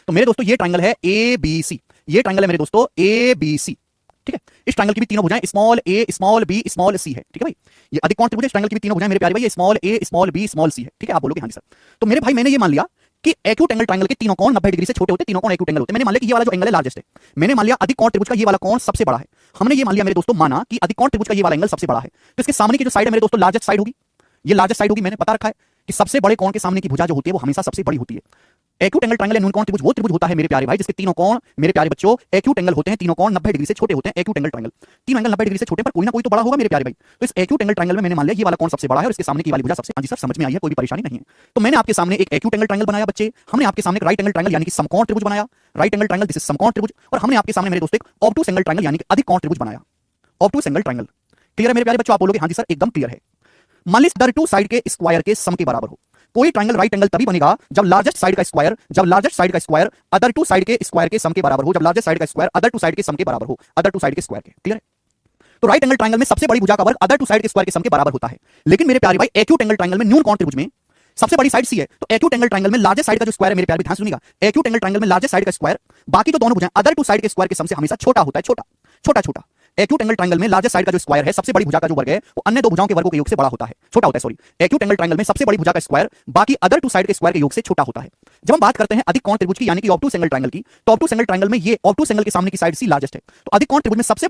तो मेरे दोस्तों ये ट्रायंगल है ए बी सी, ये ट्रायंगल है मेरे दोस्तों ए बी सी। ठीक है, इस ट्रायंगल की भी तीनों भुजाएं स्मॉल ए स्मॉल बी स्मॉल सी है। ठीक है भाई, ये अधिक कोण त्रिभुज है, इस ट्रायंगल की भी तीनों भुजाएं मेरे प्यारे भाई ये स्मॉल ए स्मॉल बी स्मॉल सी है। ठीक है, आप बोलोगे हाँ जी सर। तो मेरे भाई मैंने ये मान लिया कि एक्यूट एंगल ट्रायंगल के तीनों कोण 90 डिग्री से छोटे होते, तीनों कोण एक्यूट एंगल होते। मैंने मान लिया कि ये वाला जो एंगल है लार्जेस्ट है। मैंने मान लिया अधिक कोण त्रिभुज का ये वाला कोण सबसे बड़ा है। हमने ये मान लिया मेरे दोस्तों, माना कि अधिक कोण त्रिभुज का ये वाला एंगल सबसे बड़ा है, तो इसके सामने की जो साइड है मेरे दोस्तों लार्जेस्ट साइड होगी, ये लार्जेस्ट साइड होगी। मैंने पता रखा है कि सबसे बड़े कोण के सामने की भुजा जो होती है वो हमेशा सबसे बड़ी होती है। एक्यूट एंगल ट्रायंगल या न्यून कोण त्रिभुज वो त्रिभुज होता है मेरे प्यारे भाई जिसके तीनों कोण मेरे प्यारे बच्चों एक्यूट एंगल होते हैं, तीनों कोण 90 डिग्री से छोटे होते हैं। एक्यूट एंगल ट्रायंगल तीनों एंगल 90 डिग्री से छोटे, पर कोई ना कोई तो बड़ा होगा मेरे प्यारे भाई। तो इस एक्यूट एंगल ट्रायंगल में मैंने मान लिया ये वाला कोण सबसे बड़ा है और इसके सामने की वाली भुजा सबसे। हाँ जी सर, समझ में आई है, कोई भी परेशानी नहीं है। तो मैंने आपके सामने एक एक्यूट एंगल ट्रायंगल बनाया बच्चे, हमने आपके सामने एक राइट एंगल ट्रायंगल यानी कि समकोण त्रिभुज बनाया, right angle triangle this is समकोण त्रिभुज, और हमने आपके सामने मेरे दोस्तों एक ऑब्टूस एंगल ट्रायंगल यानी कि अधिक कोण त्रिभुज बनाया, ऑब्टूस एंगल ट्रायंगल। क्लियर है मेरे प्यारे बच्चों? आप बोलोगे हाँ जी सर एकदम क्लियर है। मान लीजिए दर टू साइड के स्क्वायर के सम के बराबर हो। कोई ट्रायंगल राइट एंगल तभी बनेगा जब लार्जेस्ट साइड का स्क्वायर अदर टू साइड के स्क्वायर के सम के बराबर हो, जब लार्जेस्ट साइड का स्क्वायर अदर टू साइड के सम के बराबर हो, अदर टू साइड के स्क्वायर के। क्लियर है? तो राइट एंगल ट्रायंगल में सबसे बड़ी भुजा का वर्ग अदर टू साइड के स्क्वायर के सम के बराबर होता है। लेकिन मेरे प्यारे भाई एक्यूट एंगल ट्रायंगल में न्यून कोण त्रिभुज में सबसे बड़ी साइड सी है, तो एक्यूट एंगल ट्रायंगल में लार्जेस्ट साइड का जो स्क्वायर है मेरे प्यारे, ध्यान सुनिएगा, एक्यूट एंगल ट्रायंगल में लार्जेस्ट साइड का स्क्वायर बाकी जो दोनों भुजाएं अदर टू साइड के स्क्वायर के सम से हमेशा छोटा होता है, छोटा। एक्यूट एंगल ट्रायंगल में लार्जेस्ट साइड का जो स्क्वायर है, सबसे बड़ी भुजा का जो वर्ग है वो अन्य दो भुजाओं के वर्गों के योग से बड़ा होता है, छोटा होता है। सॉरी, एक्यूट एंगल ट्रायंगल में सबसे बड़ी भुजा का स्क्वायर बाकी अदर टू साइड के स्क्वायर के योग से छोटा होता है। जब हम बात करते हैं अधिक कोण त्रिभुज की यानी कि ऑब्टूस एंगल ट्रायंगल की, तो ऑब्टूस एंगल ट्रायंगल में ये ऑब्टूस एंगल के सामने की साइड सी लार्जेस्ट है, तो अधिक कोण त्रिभुज में सबसे